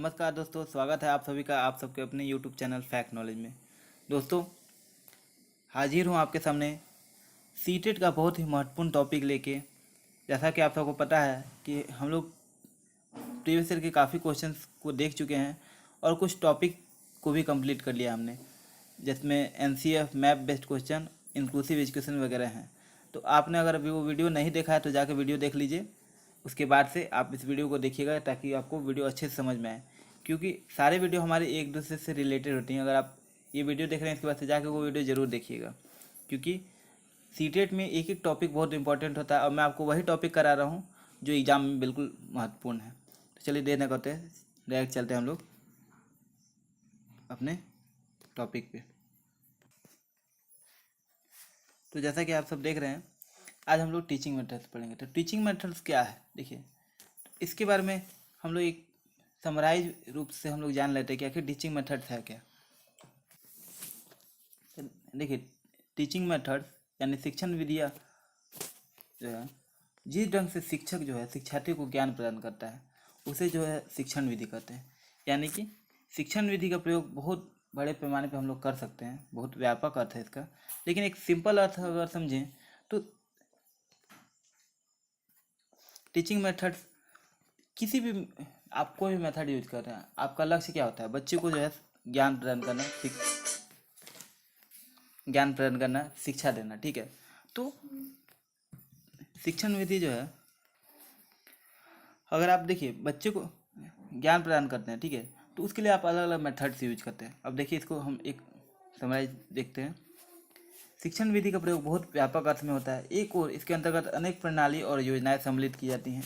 नमस्कार दोस्तों, स्वागत है आप सभी का आप सबके अपने YouTube चैनल फैक्ट नॉलेज में। दोस्तों, हाजिर हूँ आपके सामने सीटेट का बहुत ही महत्वपूर्ण टॉपिक लेके। जैसा कि आप सबको पता है कि हम लोग प्रीवियस ईयर के काफ़ी क्वेश्चंस को देख चुके हैं और कुछ टॉपिक को भी कंप्लीट कर लिया हमने, जिसमें NCF map based question, inclusive education वगैरह हैं। तो आपने अगर अभी वो वीडियो नहीं देखा है तो जाकर वीडियो देख लीजिए। उसके बाद से आप इस वीडियो को देखिएगा ताकि आपको वीडियो अच्छे से समझ में आए, क्योंकि सारे वीडियो हमारे एक दूसरे से रिलेटेड होती हैं। अगर आप ये वीडियो देख रहे हैं इसके बाद से जाकर वो वीडियो ज़रूर देखिएगा, क्योंकि सीटेट में एक एक टॉपिक बहुत इंपॉर्टेंट होता है और मैं आपको वही टॉपिक करा रहा हूँ जो एग्ज़ाम में बिल्कुल महत्वपूर्ण है। तो चलिए देर न करते हैं, डायरेक्ट चलते हैं हम लोग अपने टॉपिक पे। तो जैसा कि आप सब देख रहे हैं, आज हम लोग टीचिंग मेथड्स पढ़ेंगे। तो टीचिंग मेथड्स क्या है, देखिए इसके बारे में हम लोग एक समराइज रूप से हम लोग जान लेते हैं कि आखिर टीचिंग मेथड्स है क्या। तो देखिए, टीचिंग मेथड्स यानी शिक्षण विधियाँ जो है, जिस ढंग से शिक्षक जो है शिक्षार्थी को ज्ञान प्रदान करता है उसे जो है शिक्षण विधि कहते हैं। यानी कि शिक्षण विधि का प्रयोग बहुत बड़े पैमाने पे हम लोग कर सकते हैं, बहुत व्यापक अर्थ है इसका। लेकिन एक सिंपल अर्थ अगर समझें तो टीचिंग मेथड्स किसी भी, आप कोई भी मेथड यूज कर रहे हैं, आपका लक्ष्य क्या होता है? बच्चे को जो है ज्ञान प्रदान करना, शिक्षा देना, ठीक है। तो शिक्षण विधि जो है, अगर आप देखिए बच्चे को ज्ञान प्रदान करते हैं, ठीक है, तो उसके लिए आप अलग अलग मेथड्स यूज करते हैं। अब देखिए इसको हम एक समराइज देखते हैं। शिक्षण विधि का प्रयोग बहुत व्यापक अर्थ में होता है। एक ओर इसके अंतर्गत अनेक प्रणाली और योजनाएं सम्मिलित की जाती हैं,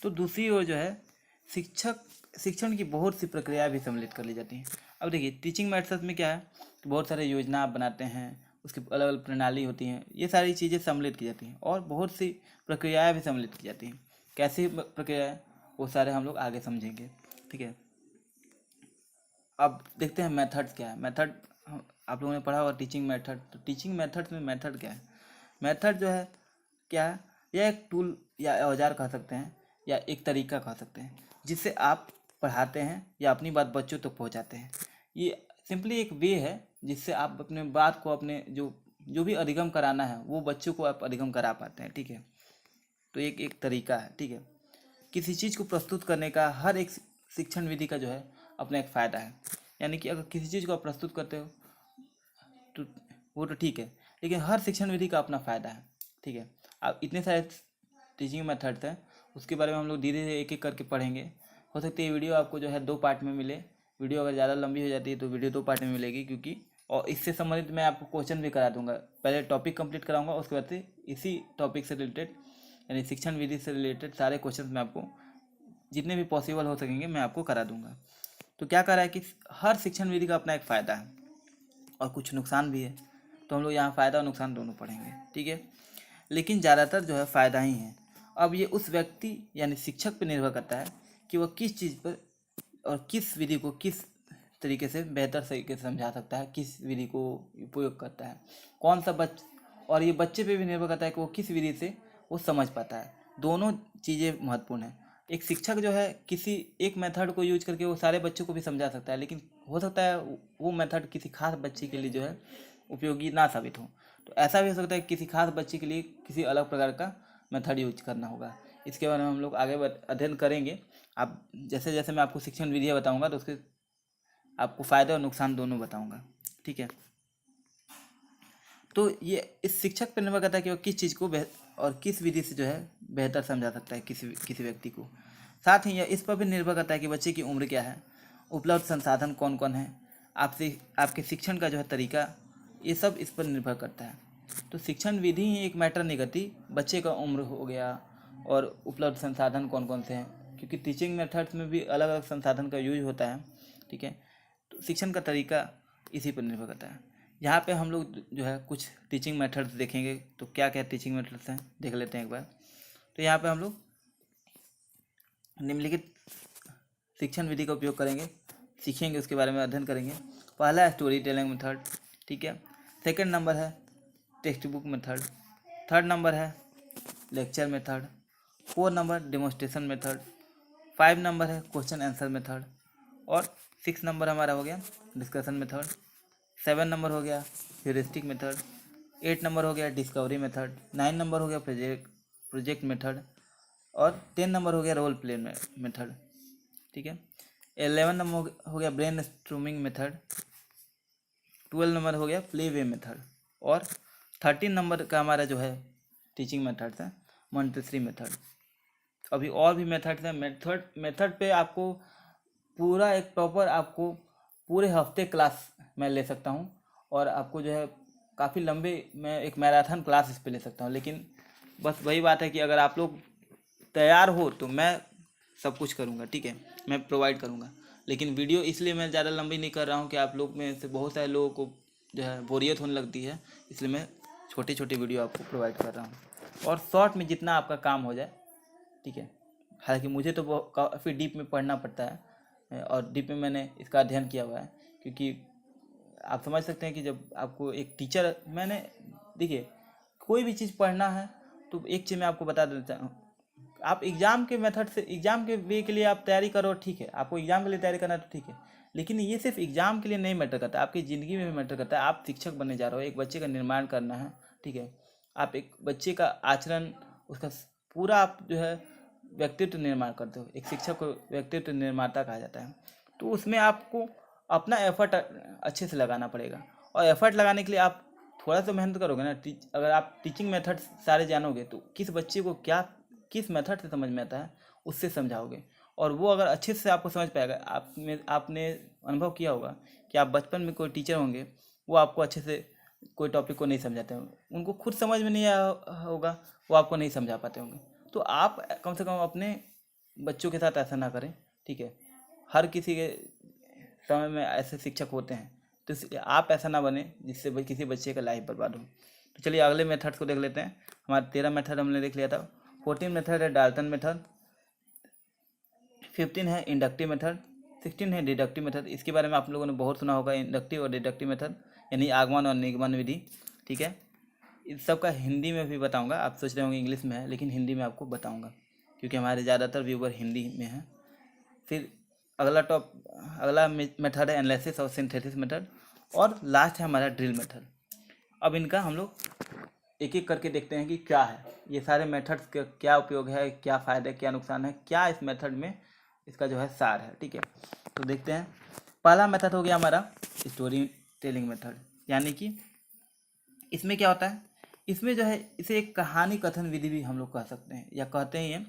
तो दूसरी ओर जो है शिक्षण की बहुत सी प्रक्रियाएं भी सम्मिलित कर ली जाती हैं। अब देखिए टीचिंग मेथड्स में क्या है कि बहुत सारे योजना आप बनाते हैं, उसकी अलग अलग प्रणाली होती हैं, ये सारी चीज़ें सम्मिलित की जाती हैं और बहुत सी प्रक्रियाएं भी सम्मिलित की जाती हैं। कैसी प्रक्रियाएं, वो सारे हम लोग आगे समझेंगे, ठीक है। अब देखते हैं मेथड्स क्या है। मेथड आप लोगों ने पढ़ा होगा टीचिंग मेथड। तो टीचिंग मेथड्स में मेथड क्या है? मेथड जो है क्या है, यह एक टूल या औजार कह सकते हैं या एक तरीका कह सकते हैं जिससे आप पढ़ाते हैं या अपनी बात बच्चों तक पहुंचाते हैं। ये सिंपली एक वे है जिससे आप अपने बात को, अपने जो जो भी अधिगम कराना है वो बच्चों को आप अधिगम करा पाते हैं, ठीक है। तो एक एक तरीका है, ठीक है। किसी चीज़ को प्रस्तुत करने का हर एक शिक्षण विधि का जो है अपना एक फ़ायदा है। यानी कि अगर किसी चीज़ को आप प्रस्तुत करते हो तो वो तो ठीक है, लेकिन हर शिक्षण विधि का अपना फ़ायदा है, ठीक है। अब इतने सारे टीचिंग मेथड्स हैं, उसके बारे में हम लोग धीरे धीरे एक एक करके पढ़ेंगे। हो सकता है ये वीडियो आपको जो है 2 पार्ट में मिले। वीडियो अगर ज़्यादा लंबी हो जाती है तो वीडियो 2 पार्ट में मिलेगी, क्योंकि और इससे संबंधित मैं आपको क्वेश्चन भी करा दूंगा। पहले टॉपिक कंप्लीट कराऊंगा, उसके बाद से इसी टॉपिक से रिलेटेड यानी शिक्षण विधि से रिलेटेड सारे क्वेश्चन मैं आपको जितने भी पॉसिबल हो सकेंगे मैं आपको करा दूंगा। तो क्या करा है कि हर शिक्षण विधि का अपना एक फ़ायदा है और कुछ नुकसान भी है, तो हम लोग यहाँ फ़ायदा और नुकसान दोनों पढ़ेंगे, ठीक है। लेकिन ज़्यादातर जो है फ़ायदा ही है। अब ये उस व्यक्ति यानी शिक्षक पर निर्भर करता है कि वह किस चीज़ पर और किस विधि को किस तरीके से बेहतर तरीके से समझा सकता है, किस विधि को उपयोग करता है, कौन सा और ये बच्चे पे भी निर्भर करता है कि वो किस विधि से वो समझ पाता है। दोनों चीज़ें महत्वपूर्ण हैं। एक शिक्षक जो है किसी एक मेथड को यूज करके वो सारे बच्चों को भी समझा सकता है, लेकिन हो सकता है वो मेथड किसी खास बच्चे के लिए जो है उपयोगी ना साबित हो। तो ऐसा भी हो सकता है कि किसी खास बच्चे के लिए किसी अलग प्रकार का मेथड यूज करना होगा। इसके बारे में हम लोग आगे अध्ययन करेंगे। आप जैसे जैसे मैं आपको शिक्षण विधियाँ बताऊंगा तो उसके आपको फ़ायदे और नुकसान दोनों बताऊंगा, ठीक है। तो ये इस शिक्षक पर निर्भर करता है कि वो किस चीज़ को और किस विधि से जो है बेहतर समझा सकता है किसी व्यक्ति को। साथ ही यह इस पर भी निर्भर करता है कि बच्चे की उम्र क्या है, उपलब्ध संसाधन कौन कौन है, आपके शिक्षण का जो है तरीका, ये सब इस पर निर्भर करता है। तो शिक्षण विधि ही एक मैटर नहीं करती, बच्चे का उम्र हो गया और उपलब्ध संसाधन कौन कौन से हैं, क्योंकि टीचिंग मेथड्स में भी अलग अलग संसाधन का यूज होता है, ठीक है। तो शिक्षण का तरीका इसी पर निर्भर करता है। यहाँ पे हम लोग जो है कुछ टीचिंग मेथड्स देखेंगे। तो क्या क्या टीचिंग मेथड्स हैं देख लेते हैं एक बार। तो यहाँ पे हम लोग निम्नलिखित शिक्षण विधि का उपयोग करेंगे, सीखेंगे, उसके बारे में अध्ययन करेंगे। पहला है स्टोरी टेलिंग मेथड, ठीक है। सेकंड नंबर है textbook method. Third number है lecture method. 4 number demonstration method. 5 number है क्वेश्चन आंसर मेथड। और 6 नंबर हमारा हो गया डिस्कशन मेथड, 7 नंबर हो गया ह्यूरिस्टिक मेथड, 8 नंबर हो गया डिस्कवरी मेथड, 9 नंबर हो गया प्रोजेक्ट मेथड, और 10 नंबर हो गया रोल प्ले मेथड, ठीक है। 11 नंबर हो गया ब्रेन स्ट्रूमिंग मेथड, 12 नंबर हो गया प्ले वे मेथड, और 13 नंबर का हमारा जो है टीचिंग मेथड है मॉन्टेसरी मेथड। अभी और भी मेथड्स हैं। मेथड पे आपको पूरा एक प्रॉपर आपको पूरे हफ्ते क्लास मैं ले सकता हूँ, और आपको जो है काफ़ी लंबे मैं एक मैराथन क्लास इस पे ले सकता हूँ। लेकिन बस वही बात है कि अगर आप लोग तैयार हो तो मैं सब कुछ करूँगा, ठीक है, मैं प्रोवाइड करूँगा। लेकिन वीडियो इसलिए मैं ज़्यादा लंबी नहीं कर रहा हूँ कि आप लोग में से बहुत सारे लोगों को जो है बोरियत होने लगती है, इसलिए मैं छोटी छोटी वीडियो आपको प्रोवाइड कर रहा हूँ, और शॉर्ट में जितना आपका काम हो जाए, ठीक है। हालांकि मुझे तो काफ़ी डीप में पढ़ना पड़ता है, और डीप में मैंने इसका अध्ययन किया हुआ है, क्योंकि आप समझ सकते हैं कि जब आपको एक टीचर मैंने देखिए कोई भी चीज़ पढ़ना है तो एक चीज़ मैं आपको बता देता हूँ। आप एग्ज़ाम के मेथड से एग्ज़ाम के वे के लिए आप तैयारी करो, ठीक है, आपको एग्ज़ाम के लिए तैयारी करना है तो ठीक है, लेकिन ये सिर्फ एग्ज़ाम के लिए नहीं मैटर करता, आपकी ज़िंदगी में भी मैटर करता है। आप शिक्षक बनने जा रहे हो, एक बच्चे का निर्माण करना है, ठीक है। आप एक बच्चे का आचरण, उसका पूरा आप जो है व्यक्तित्व निर्माण करते हो। एक शिक्षक को व्यक्तित्व निर्माता कहा जाता है। तो उसमें आपको अपना एफर्ट अच्छे से लगाना पड़ेगा, और एफर्ट लगाने के लिए आप थोड़ा सा मेहनत करोगे ना। अगर आप टीचिंग मेथड सारे जानोगे तो किस बच्चे को क्या किस मेथड से समझ में आता है उससे समझाओगे, और वो अगर अच्छे से आपको समझ पाएगा। आपने अनुभव किया होगा कि आप बचपन में कोई टीचर होंगे, वो आपको अच्छे से कोई टॉपिक को नहीं समझाते होंगे, उनको खुद समझ में नहीं आया होगा, वो आपको नहीं समझा पाते होंगे। तो आप कम से कम अपने बच्चों के साथ ऐसा ना करें, ठीक है। हर किसी के समय में ऐसे शिक्षक होते हैं, तो इसलिए आप ऐसा ना बने जिससे किसी बच्चे का लाइफ बर्बाद हो। तो चलिए अगले मेथड्स को देख लेते हैं। हमारा 13 मेथड हमने देख लिया था। 14 मेथड है डाल्टन मेथड, 15 है इंडक्टिव मेथड, 16 है डिडक्टिव मेथड। इसके बारे में आप लोगों ने बहुत सुना होगा, इंडक्टिव और डिडक्टिव मेथड, यानी आगमन और निगमन विधि, ठीक है। इस सब का हिंदी में भी बताऊंगा। आप सोच रहे होंगे इंग्लिश में है, लेकिन हिंदी में आपको बताऊंगा, क्योंकि हमारे ज़्यादातर व्यूवर हिंदी में हैं। फिर अगला मेथड है एनालिसिस और सिंथेसिस मेथड, और लास्ट है हमारा ड्रिल मेथड। अब इनका हम लोग एक एक करके देखते हैं कि क्या है ये सारे मेथड्स का, क्या उपयोग है, क्या फ़ायदे, क्या नुकसान है, क्या इस मेथड में इसका जो है सार है, ठीक है। तो देखते हैं। पहला मेथड हो गया हमारा स्टोरी टेलिंग मेथड, यानी कि इसमें क्या होता है, इसमें जो है इसे एक कहानी कथन विधि भी हम लोग कह सकते हैं, या कहते ही हैं।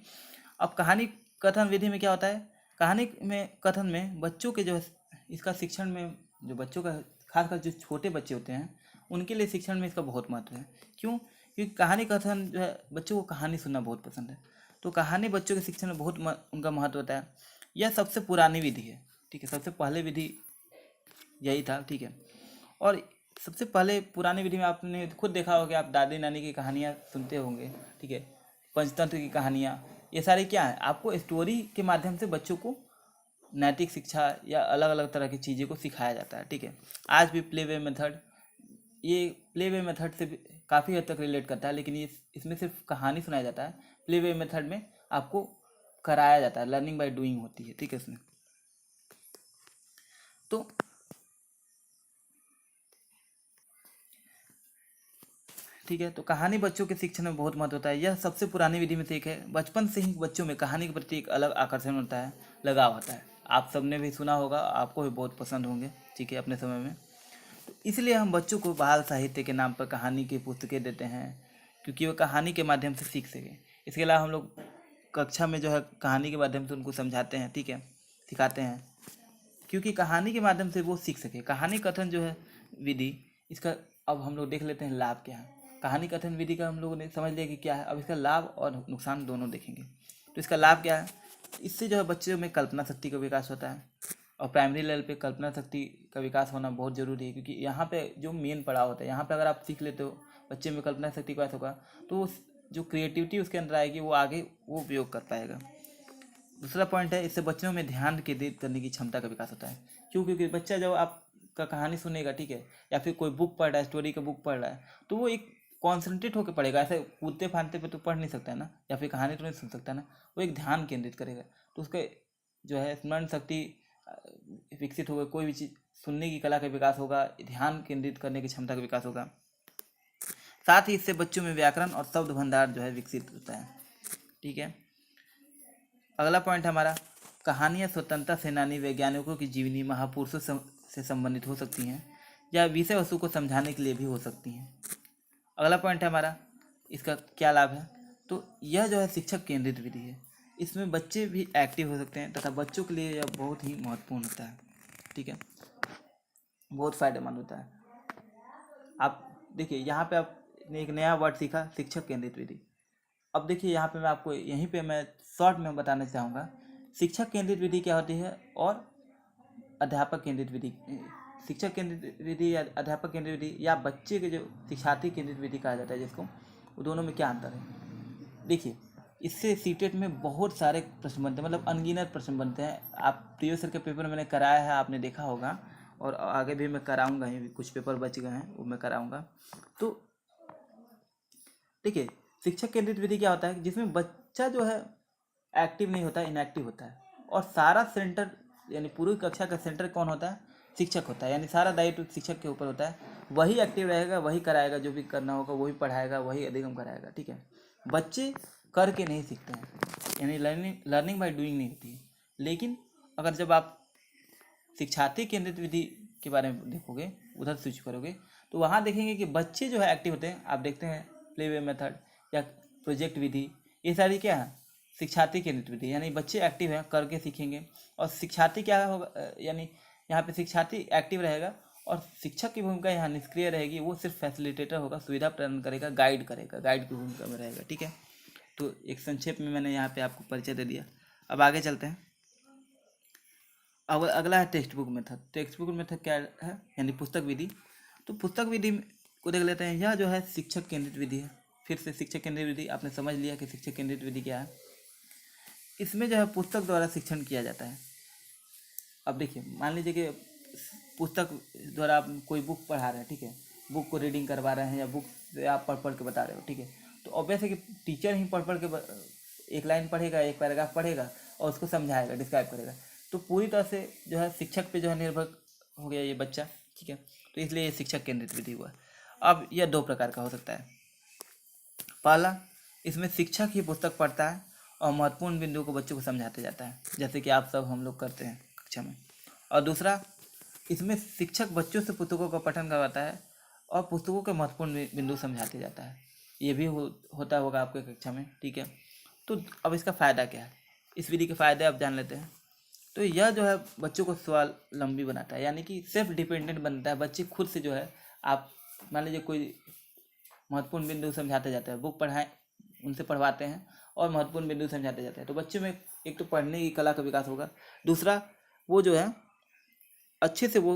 अब कहानी कथन विधि में क्या होता है, कहानी में कथन में बच्चों के जो है इसका शिक्षण में, जो बच्चों का खासकर जो छोटे बच्चे होते हैं उनके लिए शिक्षण में इसका बहुत महत्व है। क्यों? क्योंकि कहानी कथन जो है बच्चों को कहानी सुनना बहुत पसंद है, तो कहानी बच्चों के शिक्षण में बहुत उनका महत्व होता है। यह सबसे पुरानी विधि है, ठीक है, सबसे पहले विधि यही था, ठीक है। और सबसे पहले पुरानी विधि में आपने खुद देखा होगा कि आप दादी नानी की कहानियाँ सुनते होंगे, ठीक है, पंचतंत्र की कहानियाँ, ये सारी क्या है, आपको स्टोरी के माध्यम से बच्चों को नैतिक शिक्षा या अलग अलग तरह की चीज़ें को सिखाया जाता है, ठीक है। आज भी प्ले वे मेथड, ये प्ले वे मेथड से काफ़ी हद तक रिलेट करता है, लेकिन ये इसमें सिर्फ कहानी सुनाया जाता है। प्ले वे मेथड में आपको कराया जाता है, लर्निंग बाय डूइंग होती है, ठीक है इसमें। तो ठीक है, तो कहानी बच्चों के शिक्षण में बहुत महत्व होता है। यह सबसे पुरानी विधि में से एक है। बचपन से ही बच्चों में कहानी के प्रति एक अलग आकर्षण होता है, लगाव होता है। आप सबने भी सुना होगा, आपको भी बहुत पसंद होंगे, ठीक है, अपने समय में। तो इसलिए हम बच्चों को बाल साहित्य के नाम पर कहानी की पुस्तकें देते हैं, क्योंकि वो कहानी के माध्यम से सीख सके। इसके अलावा हम लोग कक्षा में जो है कहानी के माध्यम से उनको समझाते हैं, ठीक है, सिखाते हैं, क्योंकि कहानी के माध्यम से वो सीख सके। कहानी कथन जो है विधि, इसका अब हम लोग देख लेते हैं लाभ क्या है। कहानी कथन विधि का हम लोगों ने समझ लिया कि क्या है, अब इसका लाभ और नुकसान दोनों देखेंगे। तो इसका लाभ क्या है, इससे जो है बच्चों में कल्पना शक्ति का विकास होता है, और प्राइमरी लेवल पे कल्पना शक्ति का विकास होना बहुत ज़रूरी है, क्योंकि यहाँ पे जो मेन पड़ाव होता है, यहाँ पे अगर आप सीख लेते हो, बच्चे में कल्पना शक्ति का विकास होगा, तो जो क्रिएटिविटी उसके अंदर आएगी वो आगे वो उपयोग कर पाएगा। दूसरा पॉइंट है, इससे बच्चों में ध्यान केंद्रित करने की क्षमता का विकास होता है। क्यों? क्योंकि बच्चा जब आपका कहानी सुनेगा, ठीक है, या फिर कोई बुक पढ़ रहा है, स्टोरी का बुक पढ़ रहा है, तो वो एक कॉन्सेंट्रेट होकर पढ़ेगा। ऐसे कूदते फांदते पे तो पढ़ नहीं सकता है ना, या फिर कहानी तो नहीं सुन सकता ना, वो एक ध्यान केंद्रित करेगा, तो उसका जो है स्मरण शक्ति विकसित होगा, कोई भी चीज़ सुनने की कला का विकास होगा, ध्यान केंद्रित करने की क्षमता का विकास होगा। साथ ही इससे बच्चों में व्याकरण और शब्द भंडार जो है विकसित होता है। ठीक है, अगला पॉइंट हमारा, कहानियाँ स्वतंत्रता सेनानी, वैज्ञानिकों की जीवनी, महापुरुषों से संबंधित हो सकती हैं या विषय वस्तु को समझाने के लिए भी हो सकती हैं। अगला पॉइंट है हमारा, इसका क्या लाभ है, तो यह जो है शिक्षक केंद्रित विधि है। इसमें बच्चे भी एक्टिव हो सकते हैं तथा बच्चों के लिए यह बहुत ही महत्वपूर्ण होता है। ठीक है, बहुत फायदेमंद होता है। आप देखिए यहाँ पे आपने एक नया वर्ड सीखा, शिक्षक केंद्रित विधि। अब देखिए यहाँ पे मैं आपको यहीं पे मैं शॉर्ट में बताना चाहूँगा शिक्षक केंद्रित विधि क्या होती है और अध्यापक केंद्रित विधि। शिक्षक केंद्रित विधि या अध्यापक केंद्रित विधि या बच्चे के जो शिक्षार्थी केंद्रित विधि कहा जाता है जिसको, वो दोनों में क्या अंतर है। देखिए इससे सीटेट में बहुत सारे प्रश्न बनते हैं, मतलब अनगिनत प्रश्न बनते हैं। आप प्रीवियस ईयर के पेपर मैंने कराया है, आपने देखा होगा, और आगे भी मैं कराऊंगा ही, कुछ पेपर बच गए हैं वो मैं कराऊंगा। तो देखिए शिक्षक केंद्रित विधि क्या होता है, जिसमें बच्चा जो है एक्टिव नहीं होता है, इनएक्टिव होता है, और सारा सेंटर यानी पूरी कक्षा का सेंटर कौन होता है, शिक्षक होता है। यानी सारा दायित्व शिक्षक के ऊपर होता है, वही एक्टिव रहेगा, वही कराएगा, जो भी करना होगा वही पढ़ाएगा, वही अधिगम कराएगा। ठीक है, बच्चे करके नहीं सीखते हैं, यानी लर्निंग बाय डूइंग नहीं होती है। लेकिन अगर जब आप शिक्षार्थी केंद्रित विधि के बारे में देखोगे, उधर स्विच करोगे, तो वहाँ देखेंगे कि बच्चे जो है एक्टिव होते हैं। आप देखते हैं प्ले वे मेथड या प्रोजेक्ट विधि, ये सारी क्या है, शिक्षार्थी केंद्रित विधि, यानी बच्चे एक्टिव हैं, करके सीखेंगे। और शिक्षार्थी क्या होगा, यानी यहाँ पे शिक्षार्थी एक्टिव रहेगा और शिक्षक की भूमिका यहाँ निष्क्रिय रहेगी, वो सिर्फ फैसिलिटेटर होगा, सुविधा प्रदान करेगा, गाइड करेगा, गाइड की भूमिका में रहेगा। ठीक है, तो एक संक्षेप में मैंने यहाँ पे आपको परिचय दे दिया। अब आगे चलते हैं। अब अगला है textbook method. Text book method क्या है, यानी पुस्तक विधि। तो पुस्तक विधि को देख लेते हैं। यह जो है शिक्षक केंद्रित विधि है। फिर से शिक्षक केंद्रित विधि आपने समझ लिया कि शिक्षक केंद्रित विधि क्या है। इसमें जो है पुस्तक द्वारा शिक्षण किया जाता है। अब देखिए मान लीजिए कि पुस्तक द्वारा आप कोई बुक पढ़ा रहे हैं, ठीक है, बुक को रीडिंग करवा रहे हैं या बुक से आप पढ़ पढ़ के बता रहे हो, ठीक है, तो ऑब्वियस है कि टीचर ही पढ़ पढ़ के एक लाइन पढ़ेगा, एक पैराग्राफ पढ़ेगा और उसको समझाएगा, डिस्क्राइब करेगा। तो पूरी तरह से जो है शिक्षक पे जो है निर्भर हो गया ये बच्चा। ठीक है, तो इसलिए ये शिक्षक केंद्रित विधि हुआ। अब यह दो प्रकार का हो सकता है। पहला, इसमें शिक्षक ही पुस्तक पढ़ता है और महत्वपूर्ण बिंदुओं को बच्चों को समझाते जाता है, जैसे कि आप सब हम लोग करते हैं कक्षा में। और दूसरा, इसमें शिक्षक बच्चों से पुस्तकों का पठन करवाता है और पुस्तकों के महत्वपूर्ण बिंदु समझाते जाता है। ये भी होता होगा आपके कक्षा में। ठीक है, तो अब इसका फ़ायदा क्या है, इस विधि के फ़ायदे आप जान लेते हैं। तो यह जो है बच्चों को स्वावलंबी बनाता है, यानी कि सेल्फ डिपेंडेंट बनता है। बच्चे खुद से जो है, आप मान लीजिए कोई महत्वपूर्ण बिंदु समझाते जाते हैं, बुक पढ़ाएं, उनसे पढ़वाते हैं और महत्वपूर्ण बिंदु समझाते जाते हैं, तो बच्चे में एक तो पढ़ने की कला का विकास होगा। दूसरा, वो जो है अच्छे से वो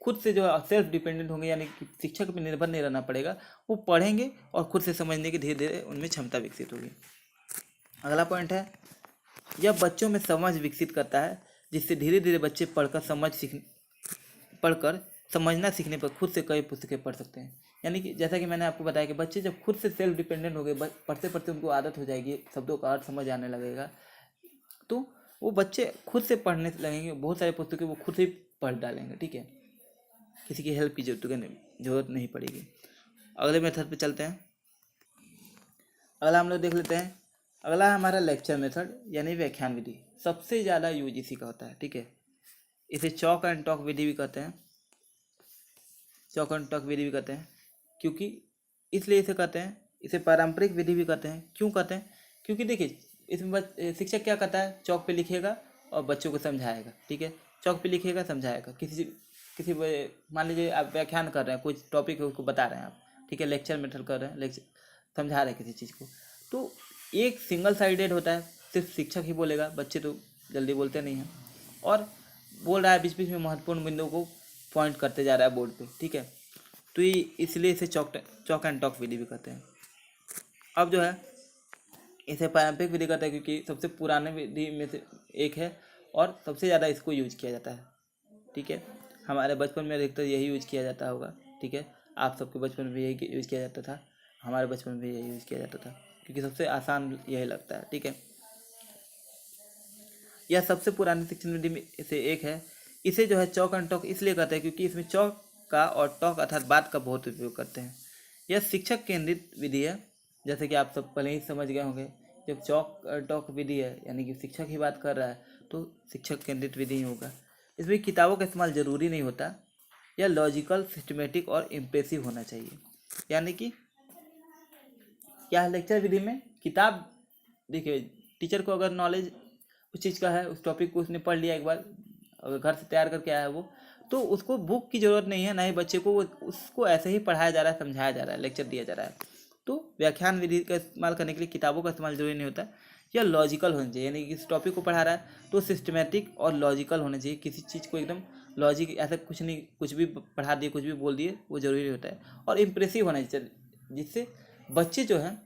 खुद से जो है सेल्फ डिपेंडेंट होंगे, यानी कि शिक्षक पर निर्भर नहीं रहना पड़ेगा, वो पढ़ेंगे और खुद से समझने की धीरे धीरे उनमें क्षमता विकसित होगी। अगला पॉइंट है, यह बच्चों में समझ विकसित करता है, जिससे धीरे धीरे बच्चे पढ़कर समझना सीखने पर खुद से कई पुस्तकें पढ़ सकते हैं। यानी कि जैसा कि मैंने आपको बताया कि बच्चे जब खुद से सेल्फ डिपेंडेंट हो गए, पढ़ते पढ़ते उनको आदत हो जाएगी, शब्दों का अर्थ समझ आने लगेगा, तो वो बच्चे खुद से पढ़ने लगेंगे, बहुत सारी पुस्तकें वो खुद ही पढ़ डालेंगे। ठीक है, किसी की हेल्प की जरूरत नहीं पड़ेगी। अगले मेथड पे चलते हैं। अगला हम लोग देख लेते हैं। अगला है हमारा लेक्चर मेथड, यानी व्याख्यान विधि। सबसे ज़्यादा यूज इसी का होता है। ठीक है, इसे चॉक एंड टॉक विधि भी कहते हैं, चॉक एंड टॉक विधि भी कहते हैं, क्योंकि इसलिए इसे कहते हैं, इसे पारंपरिक विधि भी कहते हैं। क्यों कहते हैं, क्योंकि देखिए इसमें शिक्षक क्या करता है, चौक पे लिखेगा और बच्चों को समझाएगा। ठीक है, चौक पे लिखेगा, समझाएगा। किसी मान लीजिए आप व्याख्यान कर रहे हैं, कोई टॉपिक है उसको बता रहे हैं आप, ठीक है, लेक्चर मेथड कर रहे हैं, लेक्चर समझा रहे हैं किसी चीज़ को, तो एक सिंगल साइडेड होता है, सिर्फ शिक्षक ही बोलेगा, बच्चे तो जल्दी बोलते नहीं हैं, और बोल रहा है बीच बीच में महत्वपूर्ण बिंदुओं को पॉइंट करते जा रहा है बोर्ड पे। ठीक है, तो ये इसलिए इसे चॉक एंड टॉक विधि भी कहते हैं। अब जो है इसे पारंपरिक विधि कहते हैं, क्योंकि सबसे पुराने विधि में से एक है और सबसे ज़्यादा इसको यूज किया जाता है। ठीक है, हमारे बचपन में अधिकतर यही यूज किया जाता होगा। ठीक है, आप सबके बचपन में यही यूज किया जाता था, हमारे बचपन में यही यूज किया जाता था, क्योंकि सबसे आसान यही लगता है। ठीक है, यह सबसे पुरानी शिक्षण विधि में से एक है। इसे जो है चॉक एंड टॉक इसलिए कहते हैं क्योंकि इसमें चॉक का और टॉक अर्थात बात का बहुत उपयोग करते हैं। यह शिक्षक केंद्रित विधि है, जैसे कि आप सब पहले ही समझ गए होंगे। जब चॉक टॉक विधि है यानी कि शिक्षक ही बात कर रहा है तो शिक्षक केंद्रित विधि ही होगा। इसमें किताबों का इस्तेमाल ज़रूरी नहीं होता। यह लॉजिकल, सिस्टमेटिक और इम्प्रेसिव होना चाहिए। यानी कि क्या है लेक्चर विधि में, किताब देखिए टीचर को अगर नॉलेज उस चीज़ का है, उस टॉपिक को उसने पढ़ लिया एक बार, अगर घर से तैयार करके आया है वो, तो उसको बुक की ज़रूरत नहीं है, ना ही बच्चे को उसको ऐसे ही पढ़ाया जा रहा है, समझाया जा रहा है, लेक्चर दिया जा रहा है। तो व्याख्यान विधि का इस्तेमाल करने के लिए किताबों का इस्तेमाल जरूरी नहीं होता। यह लॉजिकल होना चाहिए, यानी कि किसी टॉपिक को पढ़ा रहा है तो सिस्टमेटिक और लॉजिकल होना चाहिए। किसी चीज़ को एकदम लॉजिक ऐसा कुछ नहीं, कुछ भी पढ़ा दिए, कुछ भी बोल दिए, वो जरूरी होता है। और इम्प्रेसिव होना चाहिए, जिससे बच्चे जो है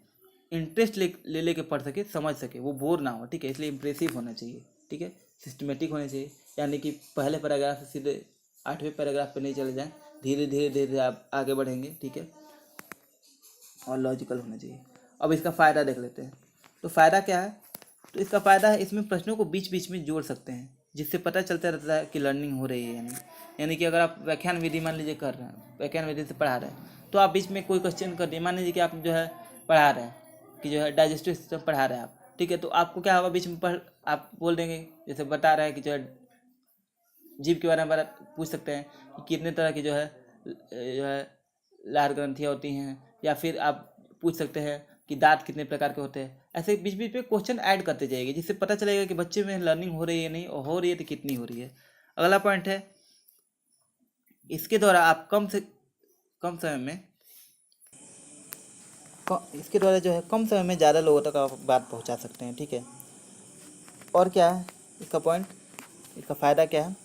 इंटरेस्ट ले के पढ़ सके, समझ सके, वो बोर ना हो, ठीक है। इसलिए इम्प्रेसिव होना चाहिए, ठीक है। सिस्टमेटिक होना चाहिए, यानी कि पहले पैराग्राफ से सीधे 8वें पैराग्राफ पे नहीं चले जाएं, धीरे धीरे धीरे धीरे आप आगे बढ़ेंगे, ठीक है। और लॉजिकल होना चाहिए। अब इसका फ़ायदा देख लेते हैं। तो फ़ायदा क्या है? तो इसका फ़ायदा है इसमें प्रश्नों को बीच बीच में जोड़ सकते हैं, जिससे पता चलता रहता है कि लर्निंग हो रही है यानी कि अगर आप व्याख्यान विधि मान लीजिए कर रहे हैं, व्याख्यान विधि से पढ़ा रहे हैं, तो आप बीच में कोई क्वेश्चन कर दिए, मान लीजिए कि आप जो है पढ़ा रहे हैं कि जो है डाइजेस्टिव सिस्टम पढ़ा रहे हैं आप, ठीक है। तो आपको क्या होगा, बीच में आप बोल देंगे, जैसे बता रहे हैं कि जो है जीभ के बारे में पूछ सकते हैं कि कितने तरह की जो है लार ग्रंथियाँ होती हैं, या फिर आप पूछ सकते हैं कि दांत कितने प्रकार के होते हैं। ऐसे बीच बीच में क्वेश्चन ऐड करते जाएंगे, जिससे पता चलेगा कि बच्चे में लर्निंग हो रही है नहीं, और हो रही है तो कितनी हो रही है। अगला पॉइंट है, इसके द्वारा आप कम समय में इसके द्वारा जो है कम समय में ज़्यादा लोगों तक आप बात पहुंचा सकते हैं, ठीक है। और क्या है इसका पॉइंट, इसका फ़ायदा क्या है?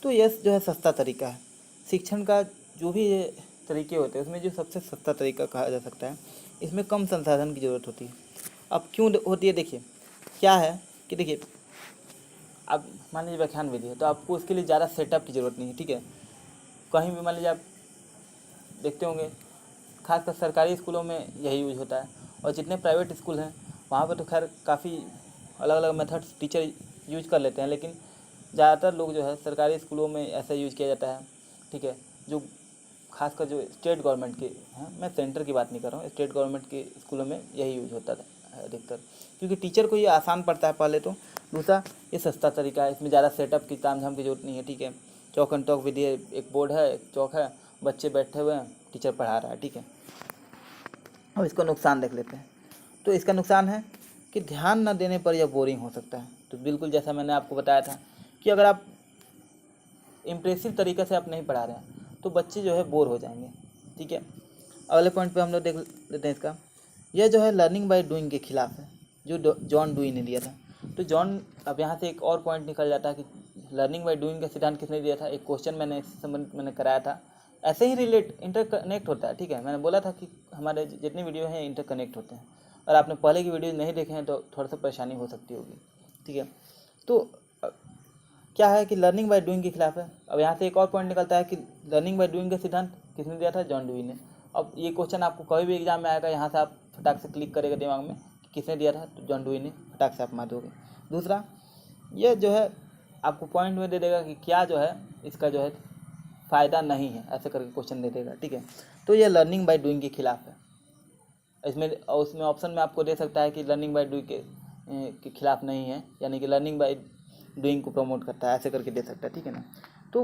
तो यह जो है सस्ता तरीका है शिक्षण का। जो भी ये तरीके होते हैं उसमें जो सबसे सस्ता तरीका कहा जा सकता है। इसमें कम संसाधन की ज़रूरत होती है। अब क्यों होती है, देखिए क्या है कि देखिए अब मान लीजिए व्याख्यान विधि है, तो आपको उसके लिए ज़्यादा सेटअप की ज़रूरत नहीं है, ठीक है। कहीं भी मान लीजिए आप देखते होंगे, खासकर सरकारी स्कूलों में यही यूज होता है, और जितने प्राइवेट स्कूल हैं वहाँ पर तो खैर काफ़ी अलग अलग मेथड्स टीचर यूज कर लेते हैं, लेकिन ज़्यादातर लोग जो है सरकारी स्कूलों में ऐसा यूज किया जाता है, ठीक है। जो खासकर जो स्टेट गवर्नमेंट के हैं, मैं सेंटर की बात नहीं कर रहा हूँ, स्टेट गवर्नमेंट के स्कूलों में यही यूज होता है अधिकतर, क्योंकि टीचर को ये आसान पड़ता है पहले तो, दूसरा ये सस्ता तरीका है, इसमें ज़्यादा सेटअप की तामझाम की जरूरत नहीं है, ठीक है। चौक एंड टॉक विधि है, एक बोर्ड है, एक चौक है, बच्चे बैठे हुए हैं, टीचर पढ़ा रहा है, ठीक है। अब इसका नुकसान देख लेते हैं। तो इसका नुकसान है कि ध्यान न देने पर यह बोरिंग हो सकता है। तो बिल्कुल जैसा मैंने आपको बताया था कि अगर आप इम्प्रेसिव तरीके से आप नहीं पढ़ा रहे हैं तो बच्चे जो है बोर हो जाएंगे, ठीक है। अगले पॉइंट पे हम लोग देख लेते हैं इसका। यह जो है लर्निंग बाय डूइंग के खिलाफ है, जो जॉन डूई ने दिया था। तो जॉन, अब यहाँ से एक और पॉइंट निकल जाता है कि लर्निंग बाय डूइंग का सिद्धांत किसने दिया था। एक क्वेश्चन मैंने इस संबंधित मैंने कराया था, ऐसे ही इंटरकनेक्ट होता है, ठीक है। मैंने बोला था कि हमारे जितने वीडियो हैं इंटरकनेक्ट होते हैं, और आपने पहले की वीडियो नहीं देखे हैं तो थोड़ा सा परेशानी हो सकती होगी, ठीक है। तो क्या है कि लर्निंग बाय डूइंग के खिलाफ है। अब यहाँ से एक और पॉइंट निकलता है कि लर्निंग बाय डूइंग का सिद्धांत किसने दिया था, जॉन डूई ने। अब ये क्वेश्चन आपको कभी भी एग्जाम में आएगा, यहाँ से आप फटाक से क्लिक करेगा दिमाग में कि किसने दिया था, तो जॉन डूई ने, फटाक से आप मार दोगे। दूसरा, ये जो है आपको पॉइंट में दे देगा कि क्या जो है इसका जो है फ़ायदा नहीं है, ऐसे करके क्वेश्चन दे देगा, ठीक है। तो ये लर्निंग बाय डूइंग के खिलाफ है। इसमें उसमें ऑप्शन में आपको दे सकता है कि लर्निंग बाय डूइंग के खिलाफ नहीं है, यानी कि लर्निंग बाय डूइंग को प्रमोट करता है, ऐसे करके दे सकता है, ठीक है ना। तो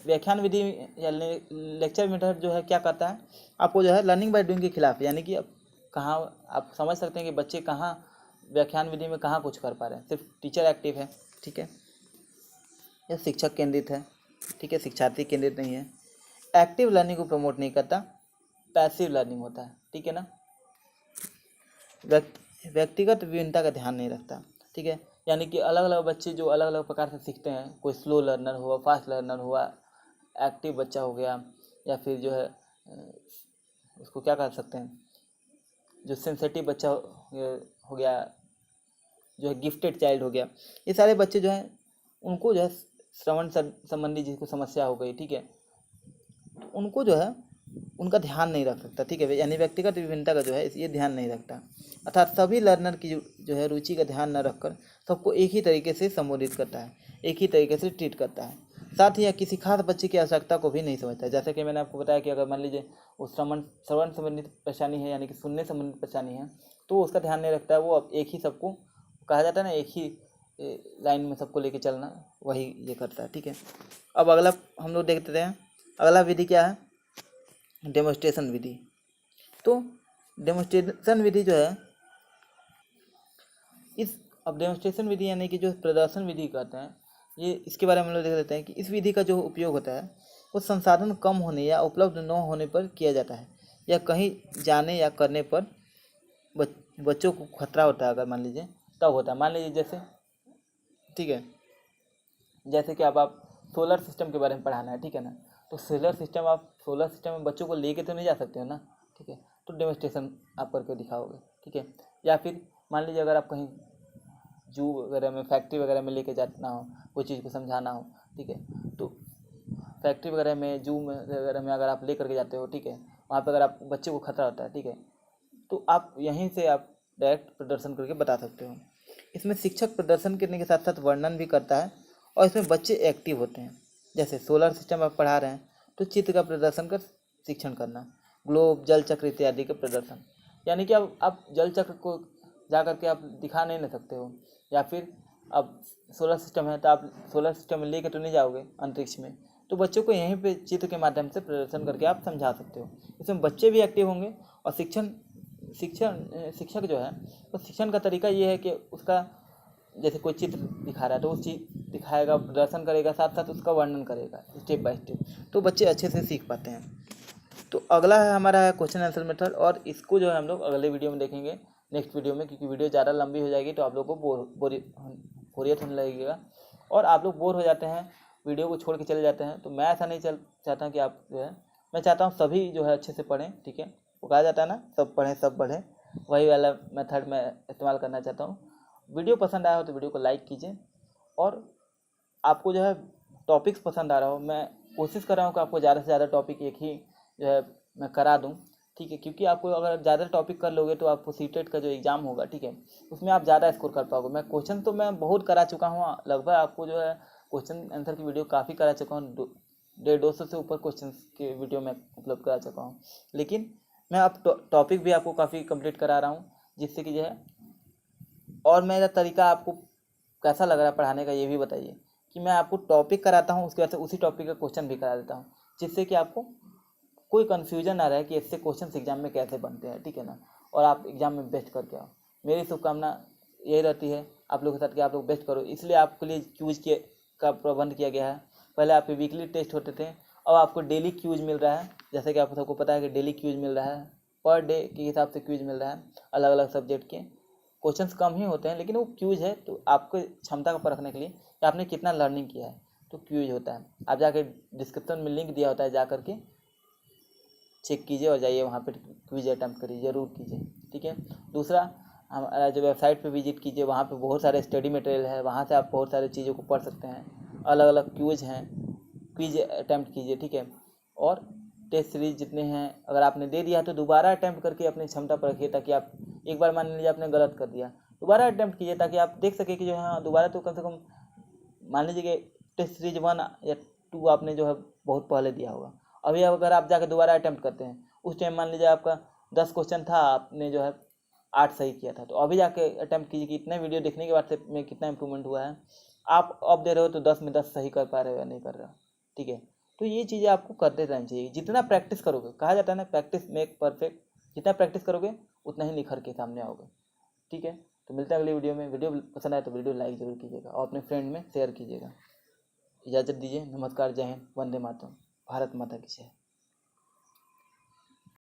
व्याख्यान विधि या लेक्चर मेथड जो है क्या करता है, आपको जो है लर्निंग बाय डूइंग के खिलाफ, यानी कि अब कहाँ आप समझ सकते हैं कि बच्चे कहाँ व्याख्यान विधि में कहाँ कुछ कर पा रहे हैं, सिर्फ टीचर एक्टिव है, ठीक है। यह शिक्षक केंद्रित है, ठीक है, शिक्षार्थी केंद्रित नहीं है। एक्टिव लर्निंग को प्रमोट नहीं करता, पैसिव लर्निंग होता है, ठीक है ना। व्यक्तिगत विभिन्नता का ध्यान नहीं रखता, ठीक है। यानी कि अलग अलग बच्चे जो अलग अलग प्रकार से सीखते हैं, कोई स्लो लर्नर हुआ, फास्ट लर्नर हुआ, एक्टिव बच्चा हो गया, या फिर जो है उसको क्या कर सकते हैं, जो सेंसिटिव बच्चा हो गया, जो है गिफ्टेड चाइल्ड हो गया। ये सारे बच्चे जो हैं उनको जो है श्रवण संबंधी जिसको समस्या हो गई, ठीक है, तो उनको जो है उनका ध्यान नहीं रख सकता, ठीक है। यानी व्यक्तिगत विभिन्नता का जो है ये ध्यान नहीं रखता, अर्थात सभी लर्नर की जो है रुचि का ध्यान न रखकर सबको एक ही तरीके से संबोधित करता है, एक ही तरीके से ट्रीट करता है। साथ ही यह किसी खास बच्चे की आवश्यकता को भी नहीं समझता है। जैसे कि मैंने आपको बताया कि अगर मान लीजिए वो श्रवण संबंधित परेशानी है, यानी कि सुनने संबंधित परेशानी है, तो वो उसका ध्यान नहीं रखता है। वो अब एक ही सबको कहा जाता है ना, एक ही लाइन में सबको लेके चलना, वही ये करता है। ठीक है, अब अगला हम लोग देखते हैं। अगला विधि क्या है? डेमोन्स्ट्रेशन विधि। तो डेमोन्स्ट्रेशन विधि जो है, अब डेमोन्स्ट्रेशन विधि यानी कि जो प्रदर्शन विधि कहते हैं, ये इसके बारे में हम लोग देख लेते हैं कि इस विधि का जो उपयोग होता है वो संसाधन कम होने या उपलब्ध न होने पर किया जाता है, या कहीं जाने या करने पर बच्चों को खतरा होता है, अगर मान लीजिए तब होता है। मान लीजिए जैसे, ठीक है, जैसे कि अब आप सोलर सिस्टम के बारे में पढ़ाना है, ठीक है ना, तो सोलर सिस्टम में बच्चों को लेके तो नहीं जा सकते हो ना, ठीक है, तो डेमोन्स्ट्रेशन आप करके दिखाओगे, ठीक है। या फिर मान लीजिए अगर आप कहीं जू वगैरह में, फैक्ट्री वगैरह में लेके जाना हो, कोई चीज़ को समझाना हो, ठीक है, तो फैक्ट्री वगैरह में, जू में वगैरह में अगर आप ले करके जाते हो, ठीक है, वहाँ पर अगर आप बच्चे को खतरा होता है, ठीक है, तो आप यहीं से आप डायरेक्ट प्रदर्शन करके बता सकते हो। इसमें शिक्षक प्रदर्शन करने के साथ साथ वर्णन भी करता है, और इसमें बच्चे एक्टिव होते हैं। जैसे सोलर सिस्टम आप पढ़ा रहे हैं तो चित्र का प्रदर्शन कर शिक्षण करना, ग्लोब, जल चक्र इत्यादि का प्रदर्शन, यानी कि अब आप जल चक्र को जा करके आप दिखा नहीं ना सकते हो, या फिर अब सोलर सिस्टम है तो आप सोलर सिस्टम में लेके तो नहीं जाओगे अंतरिक्ष में, तो बच्चों को यहीं पे चित्र के माध्यम से प्रदर्शन करके आप समझा सकते हो। इसमें बच्चे भी एक्टिव होंगे, और शिक्षक जो है तो शिक्षण का तरीका ये है कि उसका, जैसे कोई चित्र दिखा रहा है तो उस चीज़ दिखाएगा, प्रदर्शन करेगा, साथ साथ उसका वर्णन करेगा स्टेप बाय स्टेप, तो बच्चे अच्छे से सीख पाते हैं। तो अगला है हमारा है क्वेश्चन आंसर मेथड, और इसको जो है हम लोग अगले वीडियो में देखेंगे, नेक्स्ट वीडियो में, क्योंकि वीडियो ज़्यादा लंबी हो जाएगी तो आप लोग को बोरियत होने लगेगा, और आप लोग बोर हो जाते हैं, वीडियो को छोड़ के चले जाते हैं। तो मैं ऐसा नहीं चाहता कि आप जो है, मैं चाहता हूँ सभी जो है अच्छे से पढ़ें, ठीक है, वो कहा जाता है ना, सब पढ़ें सब बढ़ें, वही वाला मेथड मैं इस्तेमाल करना चाहता हूँ। वीडियो पसंद आया हो तो वीडियो को लाइक कीजिए, और आपको जो है टॉपिक्स पसंद आ रहा हो, मैं कोशिश कर रहा हूँ कि आपको ज़्यादा से ज़्यादा टॉपिक एक ही जो है मैं करा दूँ, ठीक है, क्योंकि आपको अगर ज़्यादा टॉपिक कर लोगे तो आपको सीटेट का जो एग्ज़ाम होगा, ठीक है, उसमें आप ज़्यादा स्कोर कर पाओगे। मैं क्वेश्चन तो मैं बहुत करा चुका हूँ, लगभग आपको जो है क्वेश्चन आंसर की वीडियो काफ़ी करा चुका हूँ, 150 से ऊपर क्वेश्चन के वीडियो मैं उपलब्ध करा चुका हूँ, लेकिन मैं अब टॉपिक भी आपको काफ़ी कंप्लीट करा रहा हूँ, जिससे कि जो है, और मेरा तरीका आपको कैसा लग रहा है पढ़ाने का ये भी बताइए, कि मैं आपको टॉपिक कराता हूँ, उसके बाद से उसी टॉपिक का क्वेश्चन भी करा देता हूँ, जिससे कि आपको कोई कन्फ्यूजन ना रहे कि इससे क्वेश्चन एग्जाम में कैसे बनते हैं, ठीक है ना, और आप एग्जाम में बेस्ट करके आओ। मेरी शुभकामना यही रहती है आप लोगों के साथ कि आप लोग बेस्ट करो, इसलिए आपके लिए क्यूज के का प्रबंध किया गया है। पहले आपके वीकली टेस्ट होते थे, अब आपको डेली क्यूज मिल रहा है, जैसे कि आप सबको पता है कि डेली क्यूज मिल रहा है, पर डे के हिसाब से क्यूज मिल रहा है, अलग अलग सब्जेक्ट के क्वेश्चंस कम ही होते हैं, लेकिन वो क्यूज है, तो आपको क्षमता को परखने के लिए कि आपने कितना लर्निंग किया है, तो क्यूज होता है। आप जाके डिस्क्रिप्शन में लिंक दिया होता है, जा करके चेक कीजिए और जाइए वहाँ पे क्विज अटैम्प्ट करिए, ज़रूर कीजिए, ठीक है। दूसरा, हमारा जो वेबसाइट पे विजिट कीजिए, वहाँ पे बहुत सारे स्टडी मटेरियल है, वहाँ से आप बहुत सारी चीज़ों को पढ़ सकते हैं, अलग अलग क्विज हैं, क्विज अटैम्प्ट कीजिए, ठीक है। और टेस्ट सीरीज जितने हैं अगर आपने दे दिया है तो दोबारा अटैम्प्ट करके अपनी क्षमता परखिए, ताकि आप एक बार मान लीजिए आपने गलत कर दिया, दोबारा अटैम्प्ट कीजिए, ताकि आप देख सके कि जो है हाँ, दोबारा तो कम से कम मान लीजिए कि टेस्ट सीरीज 1 या 2 आपने जो है बहुत पहले दिया होगा, अभी अगर आप जाकर दोबारा अटैम्प्ट करते हैं, उस टाइम मान लीजिए आपका 10 क्वेश्चन था, आपने जो है 8 सही किया था, तो अभी जाके अटैम्प्ट कीजिए कि इतने वीडियो देखने के बाद से में कितना इंप्रूवमेंट हुआ है। आप अब दे रहे हो तो 10 में 10 सही कर पा रहे हो या नहीं कर रहे हो, ठीक है। तो ये चीज़ें आपको करते रहनी चाहिए, जितना प्रैक्टिस करोगे, कहा जाता है ना प्रैक्टिस मेक परफेक्ट, जितना प्रैक्टिस करोगे उतना ही निखर के सामने आओगे, ठीक है। तो मिलते हैं अगली वीडियो में। वीडियो पसंद आए तो वीडियो लाइक जरूर कीजिएगा और अपने फ्रेंड में शेयर कीजिएगा। इजाज़त दीजिए, नमस्कार, जय हिंद, वंदे मातरम, भारत माता की जय।